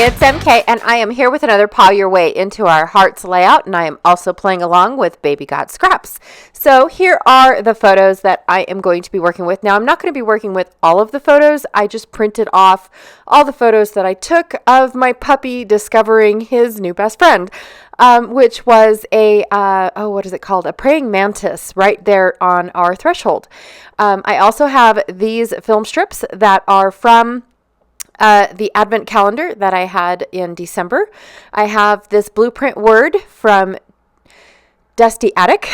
Hey, it's MK, and I am here with another Paw Your Way into Our Hearts layout, and I am also playing along with Baby Got Scraps. So here are the photos that I am going to be working with. Now, I'm not going to be working with all of the photos. I just printed off all the photos that I took of my puppy discovering his new best friend, which was what is it called? A praying mantis right there on our threshold. I also have these film strips that are from the advent calendar that I had in December. I have this blueprint word from Dusty Attic,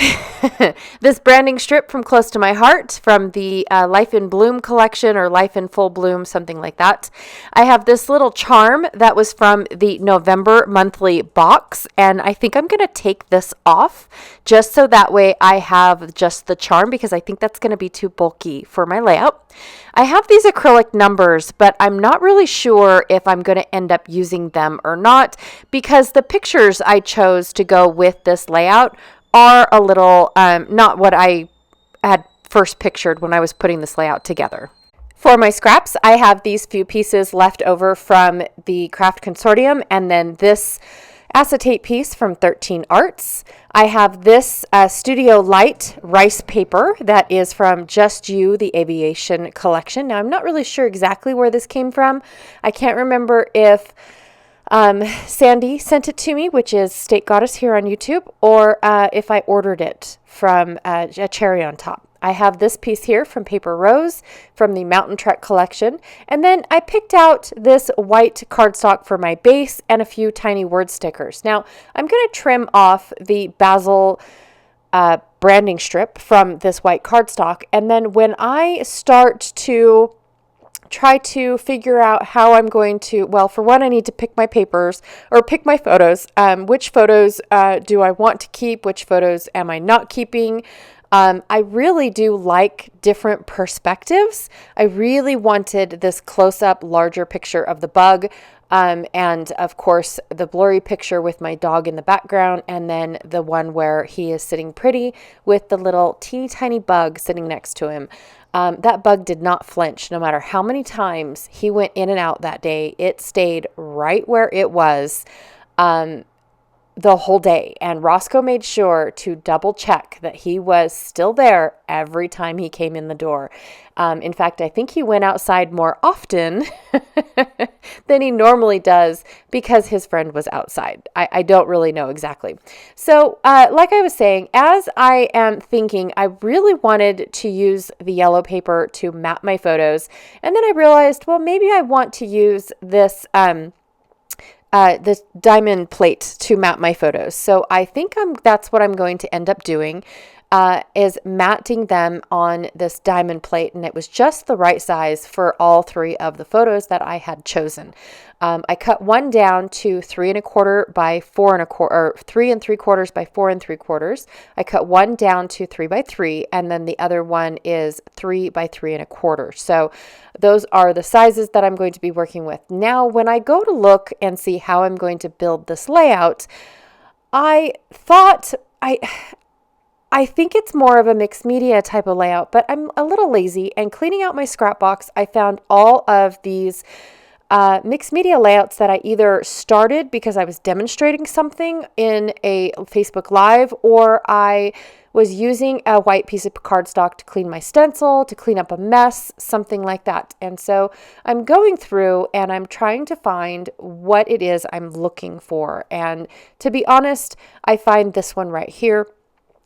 this branding strip from Close to My Heart from the Life in Bloom collection, or Life in Full Bloom, something like that. I have this little charm that was from the November monthly box, and I think I'm going to take this off just so that way I have just the charm, because I think that's going to be too bulky for my layout. I have these acrylic numbers, but I'm not really sure if I'm going to end up using them or not, because the pictures I chose to go with this layout are a little not what I had first pictured when I was putting this layout together. For my scraps, I have these few pieces left over from the Craft Consortium, and then this acetate piece from 13 Arts. I have this Studio Light rice paper that is from Just You, the Aviation Collection. Now, I'm not really sure exactly where this came from. I can't remember if Sandy sent it to me, which is State Goddess here on YouTube, or if I ordered it from a Cherry on Top. I have this piece here from Paper Rose from the Mountain Trek collection. And then I picked out this white cardstock for my base and a few tiny word stickers. Now, I'm going to trim off the Basil branding strip from this white cardstock. And then when I start to try to figure out how I'm going to, well, for one, I need to pick my papers or pick my photos. Which photos do I want to keep? Which photos am I not keeping? I really do like different perspectives. I really wanted this close-up, larger picture of the bug, and of course the blurry picture with my dog in the background, and then the one where he is sitting pretty with the little teeny tiny bug sitting next to him. That bug did not flinch. No matter how many times he went in and out that day, it stayed right where it was the whole day. And Roscoe made sure to double check that he was still there every time he came in the door. In fact, I think he went outside more often than he normally does because his friend was outside. I don't really know exactly. So like I was saying, as I am thinking, I really wanted to use the yellow paper to map my photos. And then I realized, well, maybe I want to use this this diamond plate to map my photos. So I think that's what I'm going to end up doing, is matting them on this diamond plate. And it was just the right size for all three of the photos that I had chosen. I cut one down to 3 1/4 by 4 1/4, or 3 3/4 by 4 3/4. I cut one down to 3 by 3, and then the other one is 3 by 3 1/4. So those are the sizes that I'm going to be working with. Now, when I go to look and see how I'm going to build this layout, I thought I think it's more of a mixed media type of layout, but I'm a little lazy, and cleaning out my scrap box, I found all of these mixed media layouts that I either started because I was demonstrating something in a Facebook Live, or I was using a white piece of cardstock to clean my stencil, to clean up a mess, something like that. And so I'm going through and I'm trying to find what it is I'm looking for. And to be honest, I find this one right here.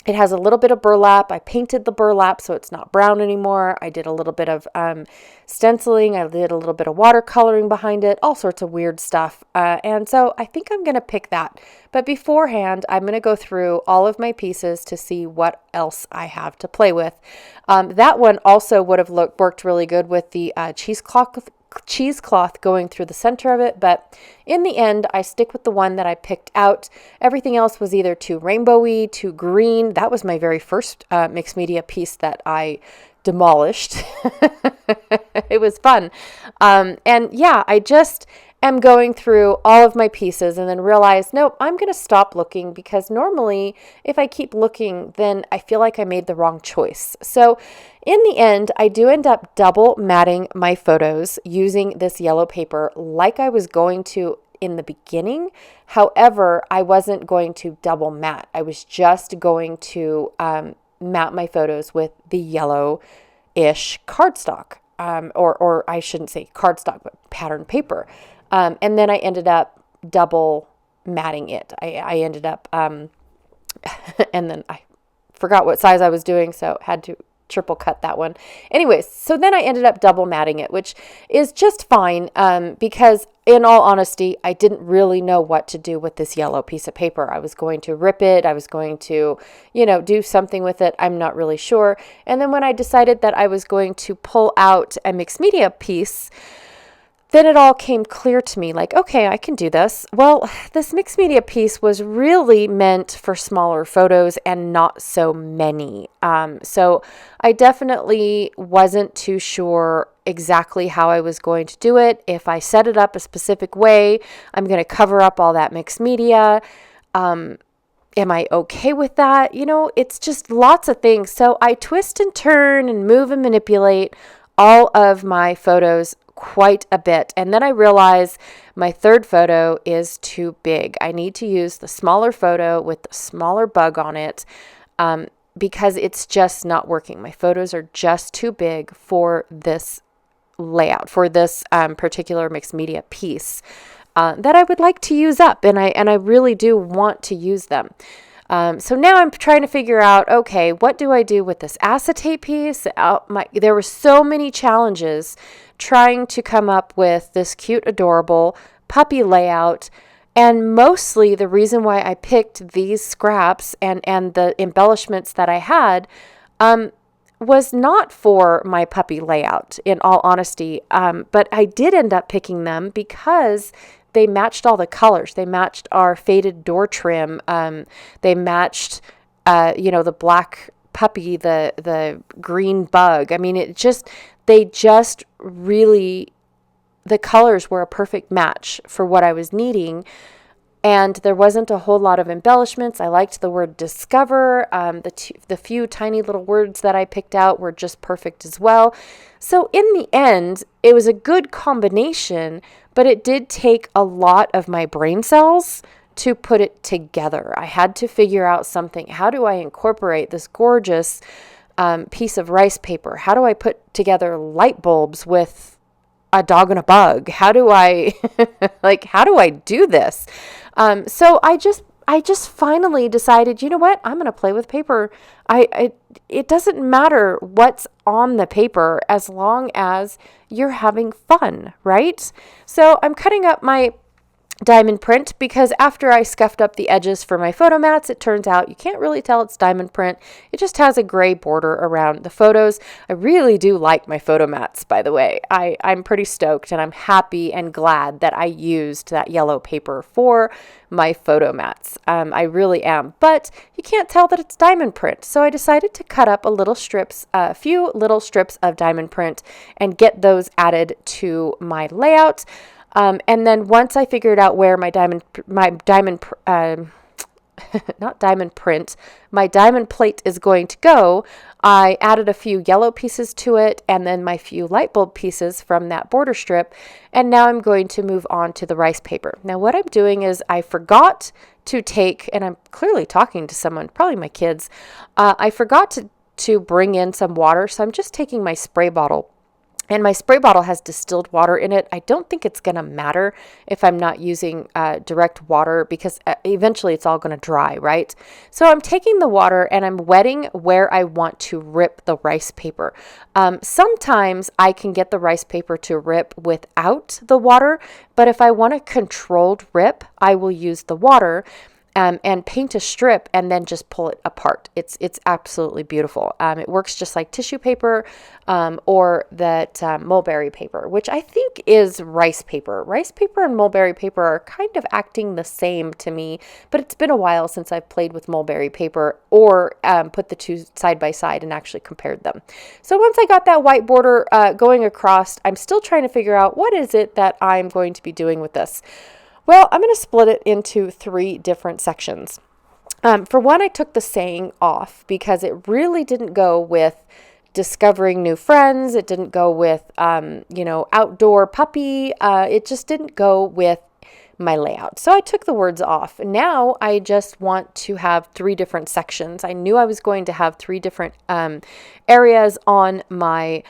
It has a little bit of burlap. I painted the burlap so it's not brown anymore. I did a little bit of stenciling. I did a little bit of watercoloring behind it, all sorts of weird stuff. And so I think I'm going to pick that. But beforehand, I'm going to go through all of my pieces to see what else I have to play with. That one also would have worked really good with the cheesecloth going through the center of it, but in the end I stick with the one that I picked out. Everything else was either too rainbowy, too green. That was my very first mixed media piece that I demolished. It was fun. And yeah, I just am going through all of my pieces and then realize, nope, I'm going to stop looking, because normally if I keep looking, then I feel like I made the wrong choice. So in the end, I do end up double matting my photos using this yellow paper like I was going to in the beginning. However, I wasn't going to double matte. I was just going to matte my photos with the yellow-ish cardstock, or I shouldn't say cardstock, but pattern paper. And then I ended up double matting it. I ended up, and then I forgot what size I was doing, so had to triple cut that one. Anyways, so then I ended up double matting it, which is just fine, because in all honesty, I didn't really know what to do with this yellow piece of paper. I was going to rip it. I was going to, do something with it. I'm not really sure. And then when I decided that I was going to pull out a mixed media piece, then it all came clear to me, like, okay, I can do this. Well, this mixed media piece was really meant for smaller photos and not so many. So I definitely wasn't too sure exactly how I was going to do it. If I set it up a specific way, I'm going to cover up all that mixed media. Am I okay with that? It's just lots of things. So I twist and turn and move and manipulate all of my photos quite a bit. And then I realize my third photo is too big. I need to use the smaller photo with the smaller bug on it, because it's just not working. My photos are just too big for this layout, for this particular mixed media piece that I would like to use up. And I really do want to use them. So now I'm trying to figure out, okay, what do I do with this acetate piece? There were so many challenges trying to come up with this cute, adorable puppy layout. And mostly the reason why I picked these scraps and the embellishments that I had was not for my puppy layout, in all honesty. But I did end up picking them because they matched all the colors. They matched our faded door trim. They matched, the black puppy, the green bug. I mean, the colors were a perfect match for what I was needing. And there wasn't a whole lot of embellishments. I liked the word discover. The few tiny little words that I picked out were just perfect as well. So in the end, it was a good combination, but it did take a lot of my brain cells to put it together. I had to figure out something. How do I incorporate this gorgeous piece of rice paper? How do I put together light bulbs with a dog and a bug? How do I how do I do this? So I just finally decided, you know what? I'm going to play with paper. It doesn't matter what's on the paper as long as you're having fun, right? So I'm cutting up my diamond print because after I scuffed up the edges for my photo mats, it turns out you can't really tell it's diamond print. It just has a gray border around the photos. I really do like my photo mats, by the way. I'm pretty stoked and I'm happy and glad that I used that yellow paper for my photo mats. I really am, but you can't tell that it's diamond print. So I decided to cut up a few little strips of diamond print and get those added to my layout. And then once I figured out where my diamond plate is going to go, I added a few yellow pieces to it and then my few light bulb pieces from that border strip. And now I'm going to move on to the rice paper. Now what I'm doing is I forgot to take, and I'm clearly talking to someone, probably my kids, I forgot to bring in some water. So I'm just taking my spray bottle. And my spray bottle has distilled water in it. I don't think it's going to matter if I'm not using direct water because eventually it's all going to dry, right? So I'm taking the water and I'm wetting where I want to rip the rice paper. Sometimes I can get the rice paper to rip without the water, but if I want a controlled rip, I will use the water. And paint a strip and then just pull it apart. It's absolutely beautiful. It works just like tissue paper or that mulberry paper, which I think is rice paper. Rice paper and mulberry paper are kind of acting the same to me, but it's been a while since I've played with mulberry paper or put the two side by side and actually compared them. So once I got that white border going across, I'm still trying to figure out what is it that I'm going to be doing with this. Well, I'm going to split it into 3 different sections. For one, I took the saying off because it really didn't go with discovering new friends. It didn't go with, outdoor puppy. It just didn't go with my layout. So I took the words off. Now I just want to have 3 different sections. I knew I was going to have 3 different areas on my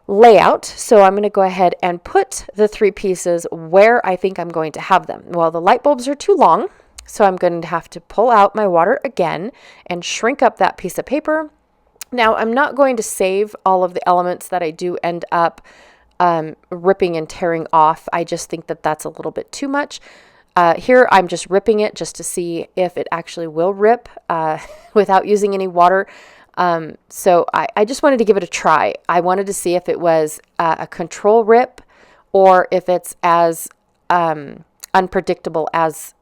layout. So I'm going to go ahead and put the 3 pieces where I think I'm going to have them. Well, the light bulbs are too long, so I'm going to have to pull out my water again and shrink up that piece of paper. Now, I'm not going to save all of the elements that I do end up ripping and tearing off. I just think that that's a little bit too much. Here, I'm just ripping it just to see if it actually will rip without using any water. So I just wanted to give it a try. I wanted to see if it was a control rip or if it's as unpredictable as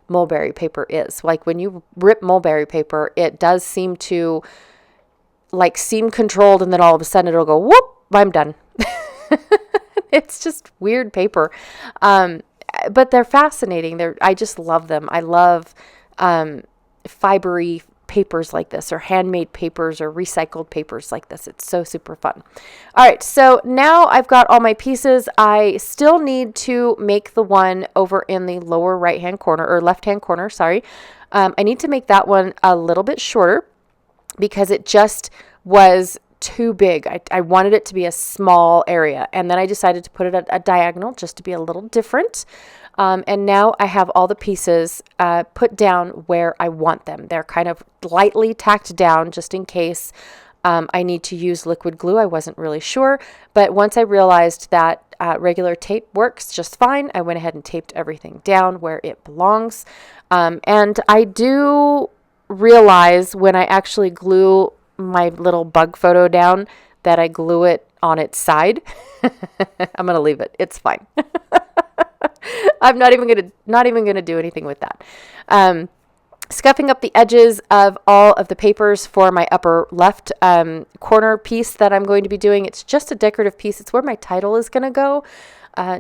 mulberry paper is. Like when you rip mulberry paper, it does seem to seem controlled, and then all of a sudden it'll go, whoop, I'm done. It's just weird paper. But they're fascinating. I just love them. I love fibery papers like this, or handmade papers, or recycled papers like this. It's so super fun. All right, so now I've got all my pieces. I still need to make the one over in the lower right-hand corner, or left-hand corner, sorry. I need to make that one a little bit shorter because it just was too big. I wanted it to be a small area, and then I decided to put it at a diagonal just to be a little different. And now I have all the pieces put down where I want them. They're kind of lightly tacked down just in case I need to use liquid glue. I wasn't really sure, but once I realized that regular tape works just fine, I went ahead and taped everything down where it belongs. And I do realize when I actually glue my little bug photo down that I glue it on its side. I'm going to leave it. It's fine. I'm not even going to do anything with that. Scuffing up the edges of all of the papers for my upper left corner piece that I'm going to be doing. It's just a decorative piece. It's where my title is going to go,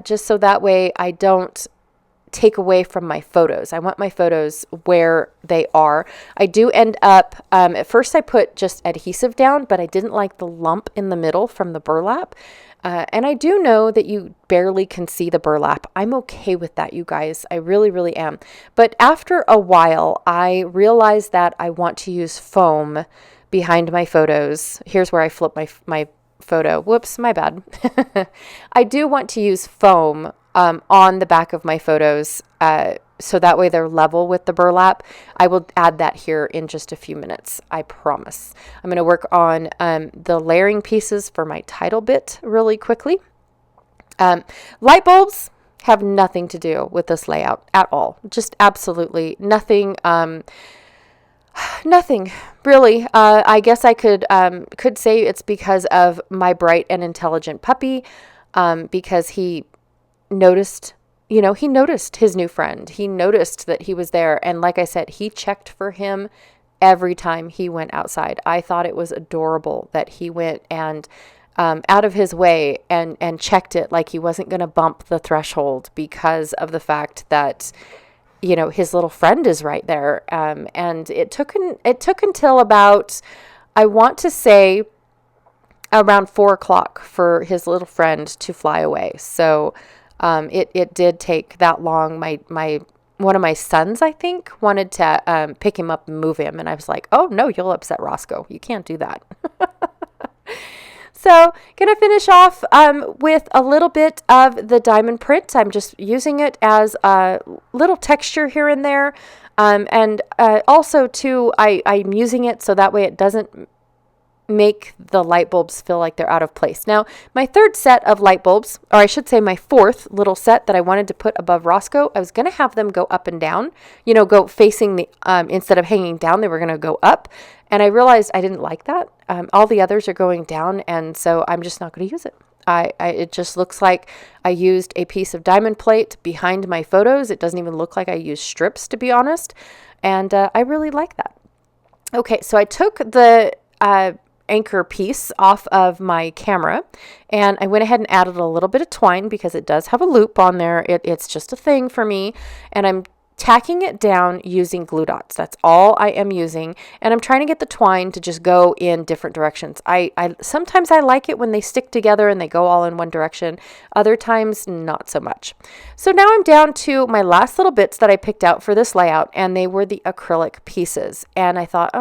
just so that way I don't take away from my photos. I want my photos where they are. I do end up, at first I put just adhesive down, but I didn't like the lump in the middle from the burlap. And I do know that you barely can see the burlap. I'm okay with that, you guys. I really, really am. But after a while, I realized that I want to use foam behind my photos. Here's where I flip my photo. Whoops, my bad. I do want to use foam on the back of my photos, so that way they're level with the burlap. I will add that here in just a few minutes, I promise. I'm going to work on the layering pieces for my title bit really quickly. Light bulbs have nothing to do with this layout at all. Just absolutely nothing. Nothing really. I guess I could say it's because of my bright and intelligent puppy, because he noticed his new friend. He noticed that he was there. And like I said, he checked for him every time he went outside. I thought it was adorable that he went and out of his way and checked it, like he wasn't going to bump the threshold because of the fact that, his little friend is right there. And it took until about, I want to say, around 4:00 for his little friend to fly away. So it did take that long. One of my sons, I think, wanted to pick him up and move him. And I was like, oh, no, you'll upset Roscoe. You can't do that. So going to finish off with a little bit of the diamond print. I'm just using it as a little texture here and there. And also, too, I'm using it so that way it doesn't make the light bulbs feel like they're out of place. Now, my third set of light bulbs, or I should say my fourth little set that I wanted to put above Roscoe, I was going to have them go up and down, go facing the, instead of hanging down, they were going to go up. And I realized I didn't like that. All the others are going down, and so I'm just not going to use it. It just looks like I used a piece of diamond plate behind my photos. It doesn't even look like I used strips, to be honest. And I really like that. Okay, so I took the anchor piece off of my camera, and I went ahead and added a little bit of twine because it does have a loop on there. It's just a thing for me, and I'm tacking it down using glue dots. That's all I am using. And I'm trying to get the twine to just go in different directions. I sometimes I like it when they stick together and they go all in one direction. Other times, not so much. So now I'm down to my last little bits that I picked out for this layout, and they were the acrylic pieces. And I thought,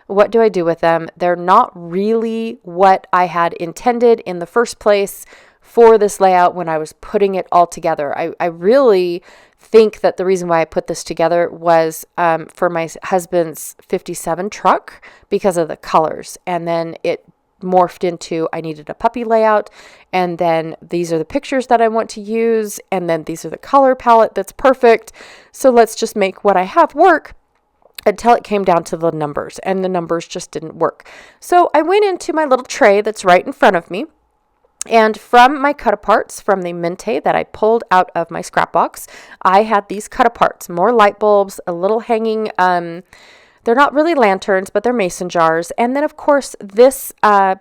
what do I do with them? They're not really what I had intended in the first place for this layout when I was putting it all together. I really think that the reason why I put this together was for my husband's 57 truck because of the colors. And then it morphed into I needed a puppy layout, and then these are the pictures that I want to use, and then these are the color palette that's perfect. So let's just make what I have work, until it came down to the numbers, and the numbers just didn't work. So I went into my little tray that's right in front of me, and from my cut-aparts from the Mente that I pulled out of my scrap box, I had these cut-aparts, more light bulbs, a little hanging, they're not really lanterns, but they're mason jars. And then, of course, this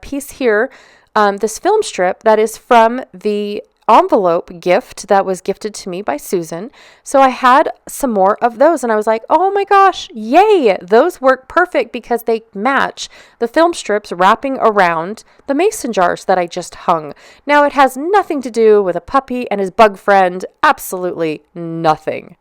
piece here, this film strip that is from the envelope gift that was gifted to me by Susan. So I had some more of those, and I was like, oh my gosh, yay! Those work perfect because they match the film strips wrapping around the mason jars that I just hung. Now, it has nothing to do with a puppy and his bug friend, absolutely nothing.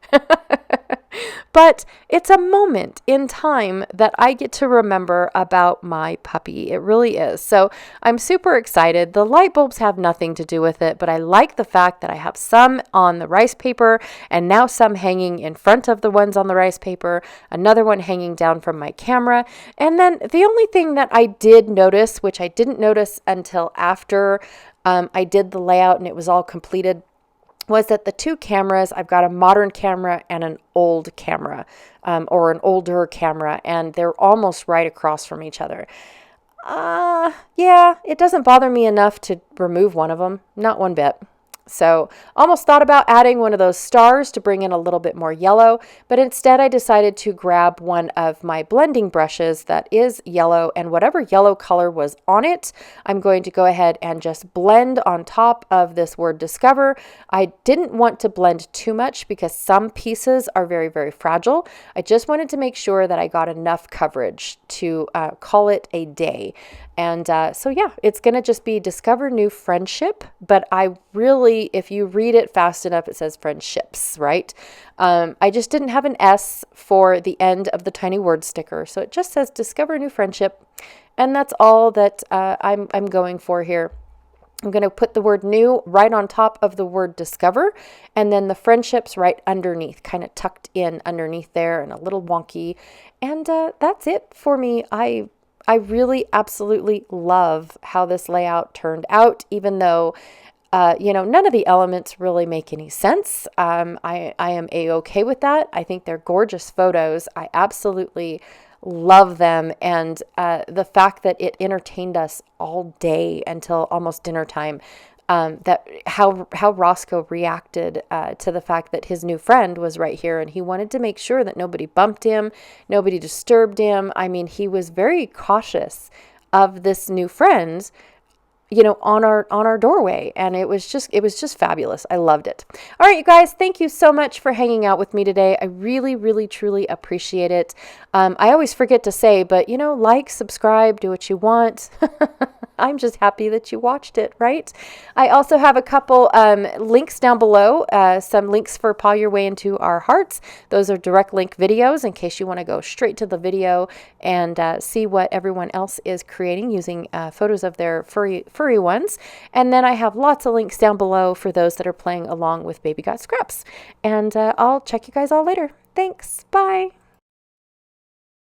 But it's a moment in time that I get to remember about my puppy. It really is. So I'm super excited. The light bulbs have nothing to do with it, but I like the fact that I have some on the rice paper and now some hanging in front of the ones on the rice paper, another one hanging down from my camera. And then the only thing that I did notice, which I didn't notice until after I did the layout and it was all completed, was that the two cameras, I've got a modern camera and an old camera, or an older camera, and they're almost right across from each other. Yeah, it doesn't bother me enough to remove one of them, not one bit. So almost thought about adding one of those stars to bring in a little bit more yellow, but instead I decided to grab one of my blending brushes that is yellow, and whatever yellow color was on it, I'm going to go ahead and just blend on top of this word discover. I didn't want to blend too much because some pieces are very, very fragile. I just wanted to make sure that I got enough coverage to call it a day. And so yeah, it's going to just be Discover New Friendship, but I really, if you read it fast enough, it says friendships, right? I just didn't have an S for the end of the tiny word sticker, so it just says Discover New Friendship, and that's all that I'm going for here. I'm going to put the word new right on top of the word discover, and then the friendships right underneath, kind of tucked in underneath there and a little wonky. And that's it for me. I really absolutely love how this layout turned out, even though, none of the elements really make any sense. I am A-okay with that. I think they're gorgeous photos. I absolutely love them. And the fact that it entertained us all day until almost dinner time, that how Roscoe reacted to the fact that his new friend was right here, and he wanted to make sure that nobody bumped him, nobody disturbed him. I mean, he was very cautious of this new friend, on our doorway, and it was just fabulous. I loved it. All right, you guys, thank you so much for hanging out with me today. I really, really, truly appreciate it. I always forget to say, but like, subscribe, do what you want. I'm just happy that you watched it, right? I also have a couple links down below, some links for Paw Your Way into Our Hearts. Those are direct link videos in case you want to go straight to the video and see what everyone else is creating using photos of their furry ones. And then I have lots of links down below for those that are playing along with Baby Got Scraps. And I'll check you guys all later. Thanks. Bye.